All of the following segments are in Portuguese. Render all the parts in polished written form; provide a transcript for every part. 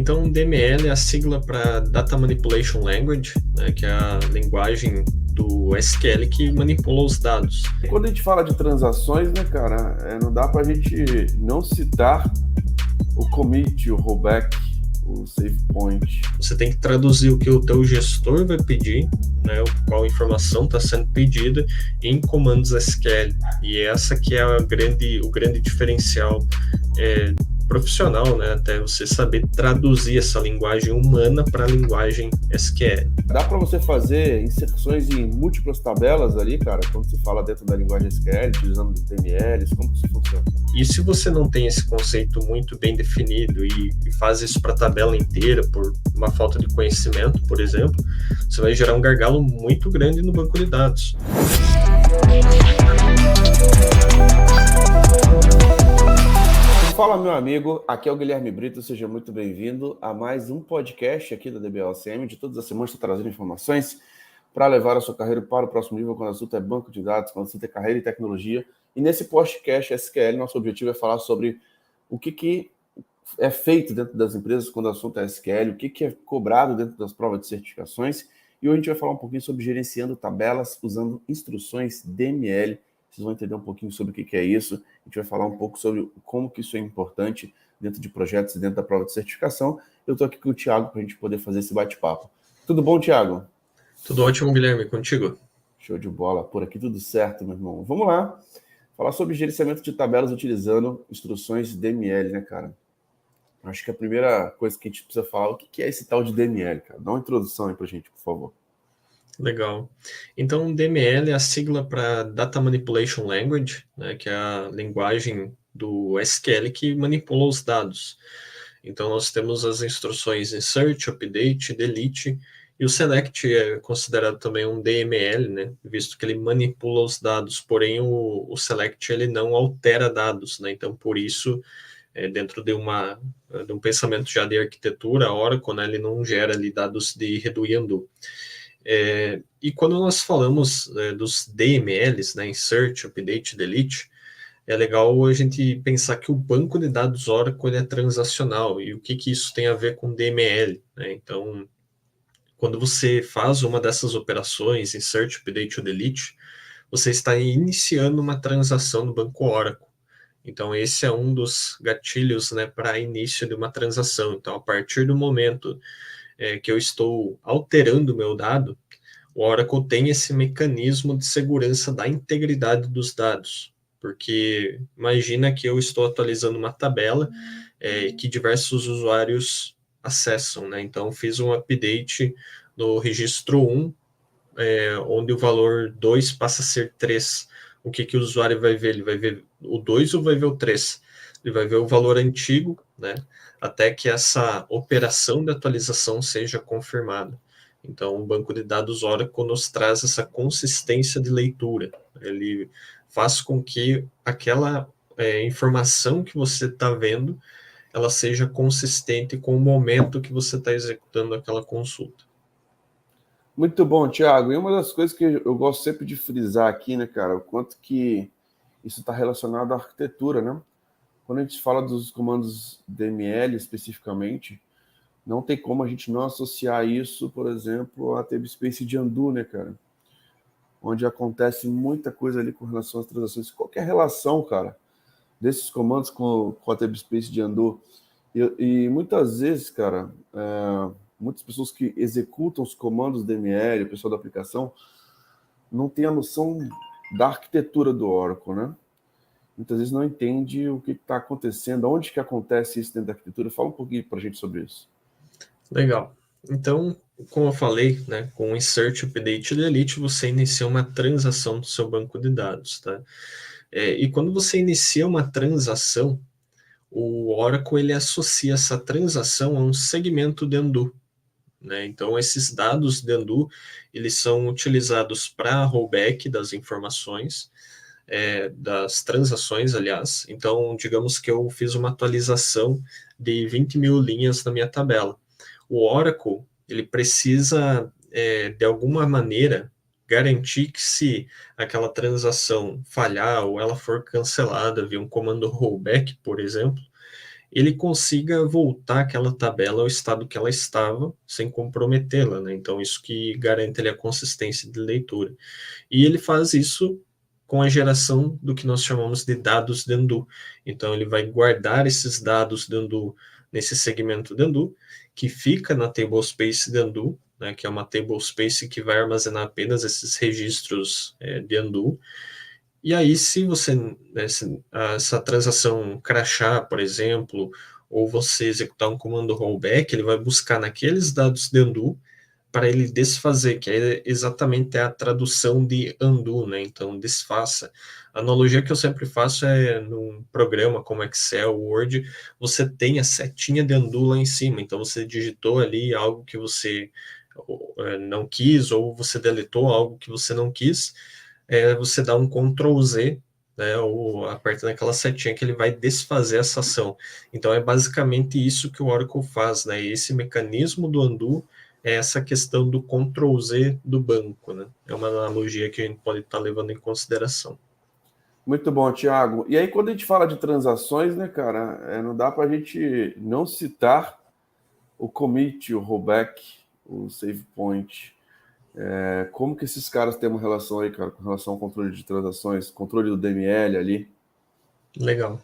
Então, DML é a sigla para Data Manipulation Language, né, que é a linguagem do SQL que manipula os dados. Quando a gente fala de transações, né, cara, não dá para a gente não citar o commit, o rollback, o save point. Você tem que traduzir o que o teu gestor vai pedir, né, qual informação está sendo pedida, em comandos SQL. E essa que é o grande diferencial profissional, né, até você saber traduzir essa linguagem humana para a linguagem SQL. Dá para você fazer inserções em múltiplas tabelas ali, cara, quando você fala dentro da linguagem SQL, utilizando os DMLs, como que isso funciona? E se você não tem esse conceito muito bem definido e faz isso para a tabela inteira por uma falta de conhecimento, por exemplo, você vai gerar um gargalo muito grande no banco de dados. Fala, meu amigo, aqui é o Guilherme Brito, seja muito bem-vindo a mais um podcast aqui da DBLCM. De todas as semanas estou trazendo informações para levar a sua carreira para o próximo nível, quando o assunto é banco de dados, quando o assunto é carreira e tecnologia. E nesse podcast SQL, nosso objetivo é falar sobre o que é feito dentro das empresas quando o assunto é SQL, o que é cobrado dentro das provas de certificações. E hoje a gente vai falar um pouquinho sobre gerenciando tabelas usando instruções DML. Vocês vão entender um pouquinho sobre o que é isso. A gente vai falar um pouco sobre como que isso é importante dentro de projetos e dentro da prova de certificação. Eu estou aqui com o Thiago para a gente poder fazer esse bate-papo. Tudo bom, Thiago? Tudo ótimo, Guilherme. Contigo? Show de bola. Por aqui tudo certo, meu irmão. Vamos lá. Falar sobre gerenciamento de tabelas utilizando instruções DML, né, cara? Acho que a primeira coisa que a gente precisa falar é o que é esse tal de DML, cara. Dá uma introdução aí para a gente, por favor. Legal. Então, DML é a sigla para Data Manipulation Language, né, que é a linguagem do SQL que manipula os dados. Então, nós temos as instruções insert, update, delete, e o select é considerado também um DML, né, visto que ele manipula os dados, porém o select ele não altera dados, né, então por isso, dentro de um pensamento já de arquitetura, a Oracle, né, ele não gera ali dados de redo e undo. E quando nós falamos dos DMLs, né, Insert, Update, Delete, é legal a gente pensar que o banco de dados Oracle é transacional. E o que isso tem a ver com DML? Né? Então, quando você faz uma dessas operações, Insert, Update ou Delete, você está iniciando uma transação no banco Oracle. Então, esse é um dos gatilhos, né, para início de uma transação. Então, a partir do momento que eu estou alterando o meu dado, o Oracle tem esse mecanismo de segurança da integridade dos dados, porque imagina que eu estou atualizando uma tabela que diversos usuários acessam, né? Então, fiz um update no registro 1, onde o valor 2 passa a ser 3. O que o usuário vai ver? Ele vai ver o 2 ou vai ver o 3? Ele vai ver o valor antigo, né? Até que essa operação de atualização seja confirmada. Então, o banco de dados Oracle nos traz essa consistência de leitura. Ele faz com que aquela informação que você está vendo, ela seja consistente com o momento que você está executando aquela consulta. Muito bom, Thiago. E uma das coisas que eu gosto sempre de frisar aqui, né, cara, o quanto que isso está relacionado à arquitetura, né? Quando a gente fala dos comandos DML especificamente, não tem como a gente não associar isso, por exemplo, a tablespace de undo, né, cara? Onde acontece muita coisa ali com relação às transações. Qualquer relação, cara, desses comandos com a tablespace de undo. E muitas vezes, cara, muitas pessoas que executam os comandos DML, o pessoal da aplicação, não tem a noção da arquitetura do Oracle, né? Muitas vezes não entende o que está acontecendo, onde que acontece isso dentro da arquitetura. Fala um pouquinho para a gente sobre isso. Legal. Então, como eu falei, né, com o Insert, Update e Delete, você inicia uma transação do seu banco de dados, tá? E quando você inicia uma transação, o Oracle ele associa essa transação a um segmento de undo, né? Então, esses dados de undo, eles são utilizados para rollback das informações, das transações, aliás. Então, digamos que eu fiz uma atualização de 20 mil linhas na minha tabela. O Oracle, ele precisa, de alguma maneira, garantir que se aquela transação falhar ou ela for cancelada via um comando rollback, por exemplo, ele consiga voltar aquela tabela ao estado que ela estava, sem comprometê-la, né? Então, isso que garante ali a consistência de leitura. E ele faz isso com a geração do que nós chamamos de dados de undo. Então, ele vai guardar esses dados de undo nesse segmento de undo, que fica na tablespace de undo, né, que é uma tablespace que vai armazenar apenas esses registros de undo. E aí, se você, né, se essa transação crashar, por exemplo, ou você executar um comando rollback, ele vai buscar naqueles dados de undo para ele desfazer, que é exatamente a tradução de undo, né? Então, desfaça. A analogia que eu sempre faço é num programa como Excel, Word, você tem a setinha de undo lá em cima, então você digitou ali algo que você não quis, ou você deletou algo que você não quis, você dá um Ctrl Z, né, ou aperta naquela setinha que ele vai desfazer essa ação. Então é basicamente isso que o Oracle faz, né? Esse mecanismo do undo é essa questão do Ctrl Z do banco, né? É uma analogia que a gente pode estar levando em consideração. Muito bom, Thiago. E aí, quando a gente fala de transações, né, cara, não dá para a gente não citar o commit, o rollback, o save point. Como que esses caras têm uma relação aí, cara, com relação ao controle de transações, controle do DML ali? Legal.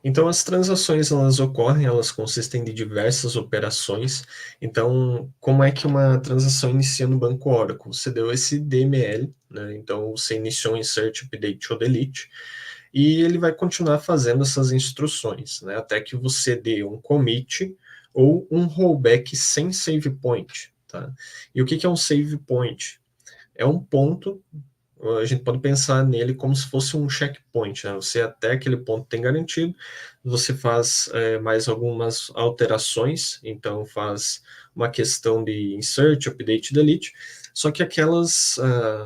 Então, as transações, elas ocorrem, elas consistem de diversas operações. Então, como é que uma transação inicia no banco Oracle? Você deu esse DML, né? Então, você iniciou um insert, update ou delete, e ele vai continuar fazendo essas instruções, né? Até que você dê um commit ou um rollback sem save point, tá? E o que é um save point? É um ponto, a gente pode pensar nele como se fosse um checkpoint, né? Você até aquele ponto tem garantido, você faz mais algumas alterações, então faz uma questão de insert, update, delete, só que aquelas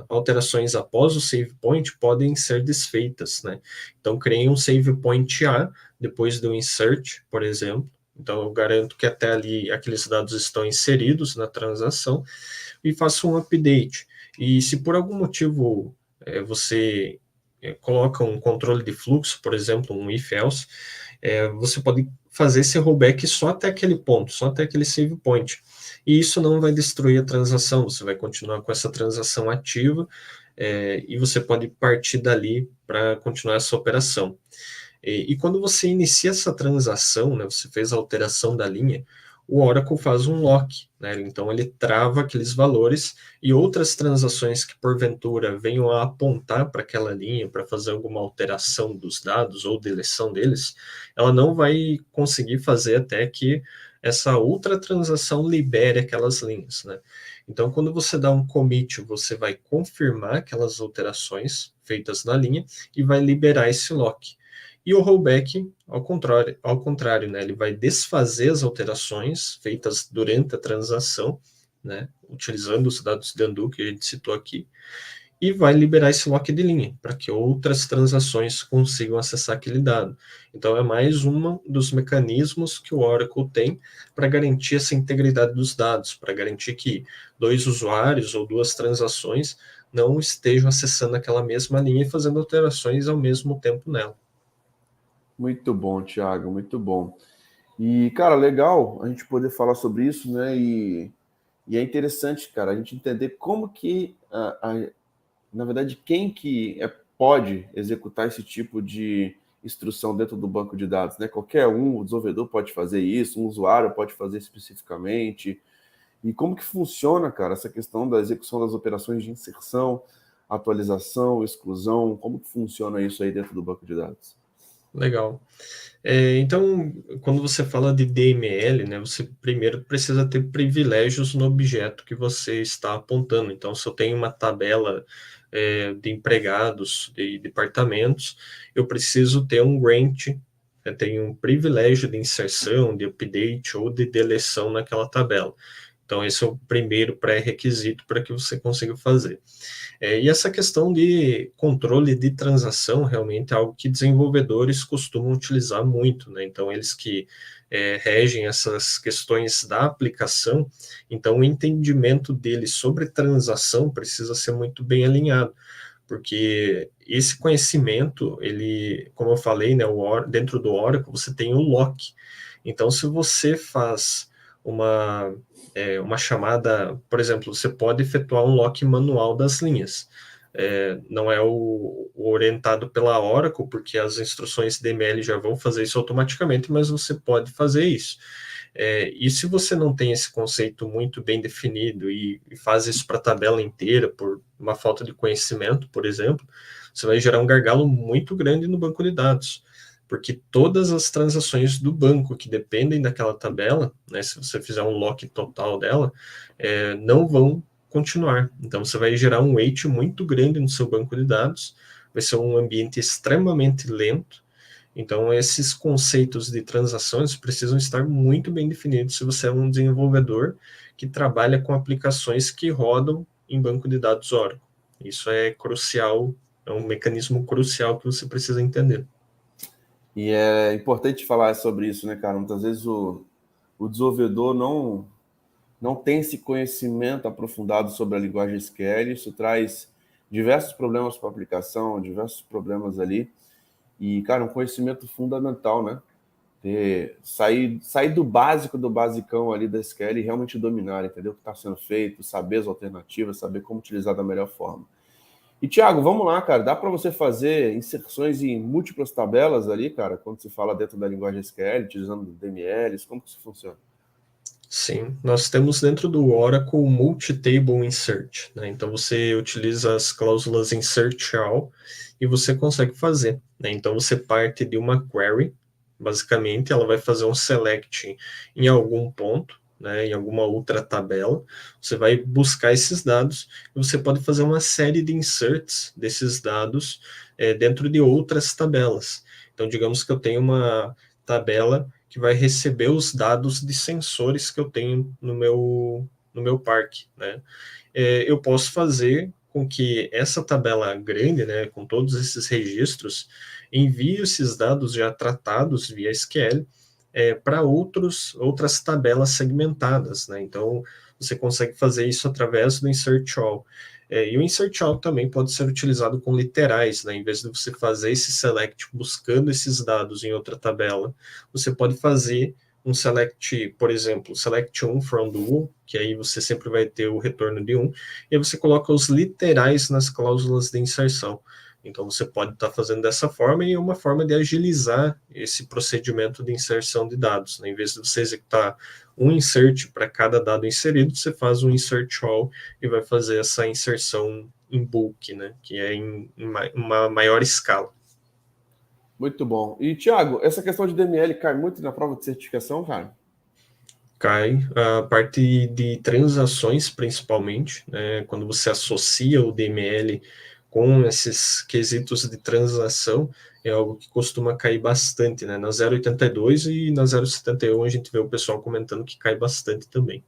alterações após o save point podem ser desfeitas, né? Então criei um save point A depois do insert, por exemplo, então eu garanto que até ali aqueles dados estão inseridos na transação e faço um update. E se por algum motivo você coloca um controle de fluxo, por exemplo, um if-else, você pode fazer esse rollback só até aquele ponto, só até aquele save point. E isso não vai destruir a transação, você vai continuar com essa transação ativa e você pode partir dali para continuar essa operação. E quando você inicia essa transação, né, você fez a alteração da linha, o Oracle faz um lock, né? Então ele trava aqueles valores e outras transações que porventura venham a apontar para aquela linha para fazer alguma alteração dos dados ou deleção deles, ela não vai conseguir fazer até que essa outra transação libere aquelas linhas, né? Então, quando você dá um commit, você vai confirmar aquelas alterações feitas na linha e vai liberar esse lock. E o rollback, ao contrário, né, ele vai desfazer as alterações feitas durante a transação, né, utilizando os dados de undo que a gente citou aqui, e vai liberar esse lock de linha, para que outras transações consigam acessar aquele dado. Então, é mais um dos mecanismos que o Oracle tem para garantir essa integridade dos dados, para garantir que dois usuários ou duas transações não estejam acessando aquela mesma linha e fazendo alterações ao mesmo tempo nela. Muito bom, Thiago, muito bom. E, cara, legal a gente poder falar sobre isso, né? E é interessante, cara, a gente entender como que, na verdade, quem que pode executar esse tipo de instrução dentro do banco de dados, né? Qualquer um, o desenvolvedor pode fazer isso, um usuário pode fazer especificamente. E como que funciona, cara, essa questão da execução das operações de inserção, atualização, exclusão, como que funciona isso aí dentro do banco de dados? Legal. Então, quando você fala de DML, né, você primeiro precisa ter privilégios no objeto que você está apontando. Então, se eu tenho uma tabela de empregados, de departamentos, eu preciso ter um grant, eu tenho um privilégio de inserção, de update ou de deleção naquela tabela. Então, esse é o primeiro pré-requisito para que você consiga fazer. E essa questão de controle de transação realmente é algo que desenvolvedores costumam utilizar muito, né? Então, eles que regem essas questões da aplicação, então o entendimento deles sobre transação precisa ser muito bem alinhado, porque esse conhecimento, ele, como eu falei, né, dentro do Oracle você tem o lock. Então, se você faz uma chamada, por exemplo, você pode efetuar um lock manual das linhas. Não é o orientado pela Oracle, porque as instruções DML já vão fazer isso automaticamente, mas você pode fazer isso. E se você não tem esse conceito muito bem definido e faz isso para a tabela inteira por uma falta de conhecimento, por exemplo, você vai gerar um gargalo muito grande no banco de dados, porque todas as transações do banco que dependem daquela tabela, né, se você fizer um lock total dela, não vão continuar. Então você vai gerar um weight muito grande no seu banco de dados, vai ser um ambiente extremamente lento. Então, esses conceitos de transações precisam estar muito bem definidos se você é um desenvolvedor que trabalha com aplicações que rodam em banco de dados Oracle. Isso é crucial, é um mecanismo crucial que você precisa entender. E é importante falar sobre isso, né, cara? Muitas vezes o desenvolvedor não tem esse conhecimento aprofundado sobre a linguagem SQL, isso traz diversos problemas para a aplicação, diversos problemas ali. E, cara, um conhecimento fundamental, né? Sair do básico, do basicão ali da SQL e realmente dominar, entendeu? O que está sendo feito, saber as alternativas, saber como utilizar da melhor forma. E, Thiago, vamos lá, cara. Dá para você fazer inserções em múltiplas tabelas ali, cara, quando se fala dentro da linguagem SQL, utilizando DMLs? Como que isso funciona? Sim, nós temos dentro do Oracle Multi-Table Insert, né? Então você utiliza as cláusulas insert all e você consegue fazer, né? Então você parte de uma query, basicamente ela vai fazer um select em algum ponto, né? Em alguma outra tabela, você vai buscar esses dados e você pode fazer uma série de inserts desses dados dentro de outras tabelas. Então digamos que eu tenho uma tabela que vai receber os dados de sensores que eu tenho no meu parque, né? Eu posso fazer com que essa tabela grande, né, com todos esses registros, envie esses dados já tratados via SQL para outras tabelas segmentadas, né? Então, você consegue fazer isso através do insert all. E o insert all também pode ser utilizado com literais, né? Em vez de você fazer esse select buscando esses dados em outra tabela, você pode fazer um select, por exemplo, select 1 from dual, que aí você sempre vai ter o retorno de 1, e aí você coloca os literais nas cláusulas de inserção. Então, você pode estar fazendo dessa forma e é uma forma de agilizar esse procedimento de inserção de dados, né? Em vez de você executar um insert para cada dado inserido, você faz um insert all e vai fazer essa inserção em bulk, né? Que é em uma maior escala. Muito bom. E, Thiago, essa questão de DML cai muito na prova de certificação, cara? Cai a parte de transações, principalmente, né? Quando você associa o DML com esses quesitos de transação, é algo que costuma cair bastante, né? Na 0,82 e na 0,71 a gente vê o pessoal comentando que cai bastante também.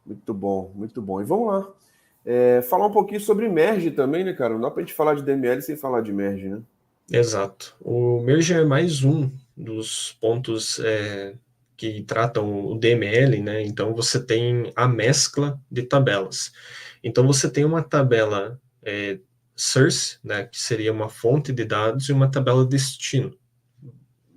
Muito bom, muito bom. E vamos lá. Falar um pouquinho sobre merge também, né, cara? Não dá pra gente falar de DML sem falar de merge, né? Exato. O merge é mais um dos pontos que tratam o DML, né? Então você tem a mescla de tabelas. Então você tem uma tabela source, né, que seria uma fonte de dados, e uma tabela destino,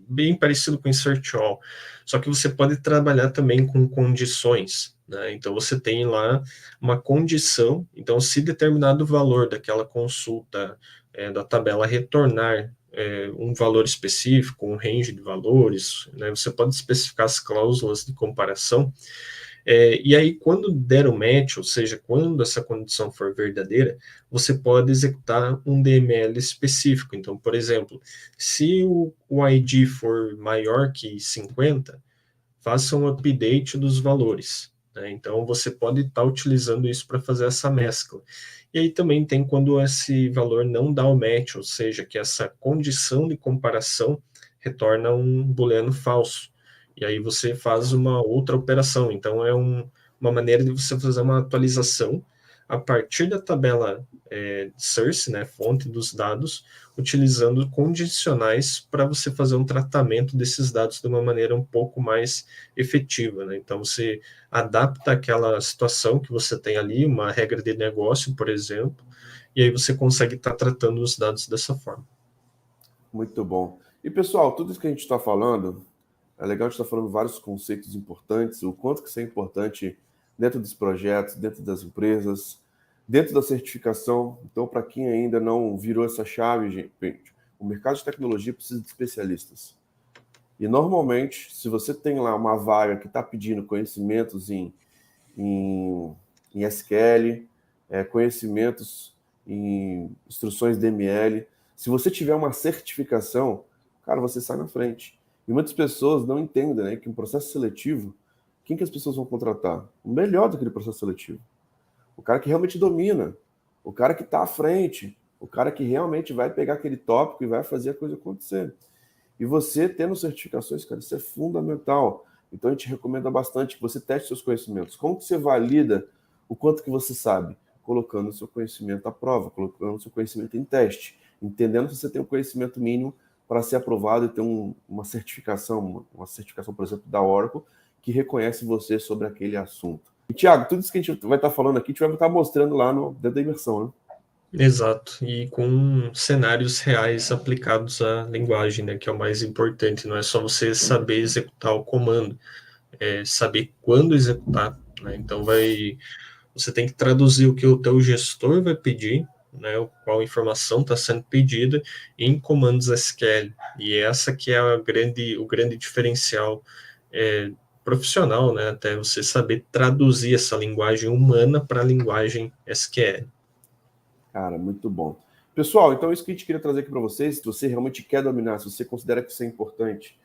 bem parecido com insert all, só que você pode trabalhar também com condições, né? Então você tem lá uma condição, então se determinado valor daquela consulta da tabela retornar um valor específico, um range de valores, né? Você pode especificar as cláusulas de comparação. E aí, quando der o match, ou seja, quando essa condição for verdadeira, você pode executar um DML específico. Então, por exemplo, se o ID for maior que 50, faça um update dos valores, né? Então, você pode estar utilizando isso para fazer essa mescla. E aí também tem quando esse valor não dá o match, ou seja, que essa condição de comparação retorna um booleano falso. E aí você faz uma outra operação. Então, uma maneira de você fazer uma atualização a partir da tabela source, né, fonte dos dados, utilizando condicionais para você fazer um tratamento desses dados de uma maneira um pouco mais efetiva, né? Então, você adapta aquela situação que você tem ali, uma regra de negócio, por exemplo, e aí você consegue estar tratando os dados dessa forma. Muito bom. E, pessoal, tudo isso que a gente está falando, é legal a gente estar falando vários conceitos importantes, o quanto que isso é importante dentro dos projetos, dentro das empresas, dentro da certificação. Então, para quem ainda não virou essa chave, gente, o mercado de tecnologia precisa de especialistas. E, normalmente, se você tem lá uma vaga que está pedindo conhecimentos em SQL, conhecimentos em instruções DML, se você tiver uma certificação, cara, você sai na frente. E muitas pessoas não entendem, né, que um processo seletivo, quem que as pessoas vão contratar? O melhor daquele processo seletivo. O cara que realmente domina, o cara que está à frente, o cara que realmente vai pegar aquele tópico e vai fazer a coisa acontecer. E você tendo certificações, cara, isso é fundamental. Então a gente recomenda bastante que você teste seus conhecimentos. Como que você valida o quanto que você sabe? Colocando o seu conhecimento à prova, colocando o seu conhecimento em teste, entendendo que você tem o conhecimento mínimo para ser aprovado e ter uma certificação, por exemplo, da Oracle, que reconhece você sobre aquele assunto. E, Thiago, tudo isso que a gente vai estar falando aqui, a gente vai estar mostrando lá dentro da imersão, né? Exato, e com cenários reais aplicados à linguagem, né, que é o mais importante, não é só você saber executar o comando, é saber quando executar, né? Então você tem que traduzir o que o teu gestor vai pedir, né, qual informação está sendo pedida em comandos SQL, e essa que é o grande diferencial profissional, né, até você saber traduzir essa linguagem humana para a linguagem SQL. Cara, muito bom. Pessoal, então isso que a gente queria trazer aqui para vocês, se você realmente quer dominar, se você considera que isso é importante,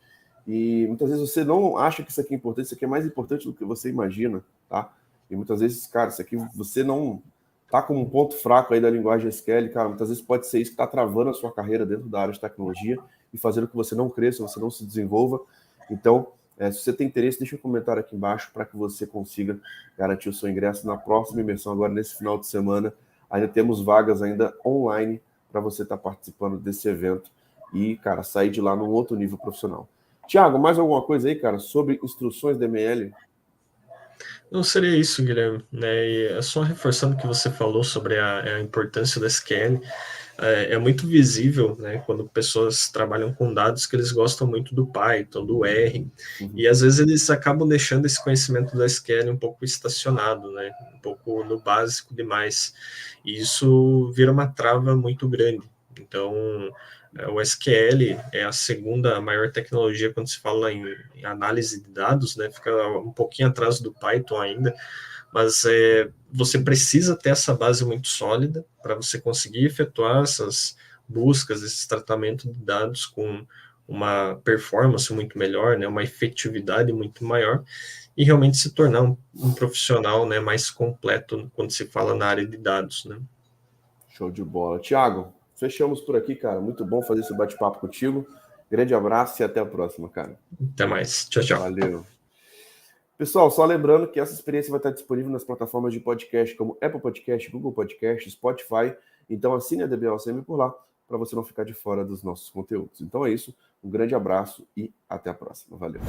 e muitas vezes você não acha que isso aqui é importante, isso aqui é mais importante do que você imagina, tá? E muitas vezes, cara, isso aqui você não tá como um ponto fraco aí da linguagem SQL, cara, muitas vezes pode ser isso que está travando a sua carreira dentro da área de tecnologia e fazendo com que você não cresça, você não se desenvolva. Então, se você tem interesse, deixa um comentário aqui embaixo para que você consiga garantir o seu ingresso na próxima imersão, agora nesse final de semana. Ainda temos vagas ainda online para você estar participando desse evento e, cara, sair de lá num outro nível profissional. Thiago, mais alguma coisa aí, cara, sobre instruções DML? Não seria isso, Guilherme, né? E é só reforçando o que você falou sobre a importância do SQL. É muito visível, né, quando pessoas trabalham com dados, que eles gostam muito do Python, do R, e às vezes eles acabam deixando esse conhecimento do SQL um pouco estacionado, né, um pouco no básico demais, e isso vira uma trava muito grande. Então, o SQL é a segunda maior tecnologia quando se fala em análise de dados, né, fica um pouquinho atrás do Python ainda, mas você precisa ter essa base muito sólida para você conseguir efetuar essas buscas, esses tratamentos de dados com uma performance muito melhor, né, uma efetividade muito maior, e realmente se tornar um profissional, né, mais completo quando se fala na área de dados, né. Show de bola. Thiago, fechamos por aqui, cara. Muito bom fazer esse bate-papo contigo. Grande abraço e até a próxima, cara. Até mais. Tchau, tchau. Valeu. Pessoal, só lembrando que essa experiência vai estar disponível nas plataformas de podcast como Apple Podcast, Google Podcast, Spotify. Então assine a DBOCM por lá para você não ficar de fora dos nossos conteúdos. Então é isso. Um grande abraço e até a próxima. Valeu.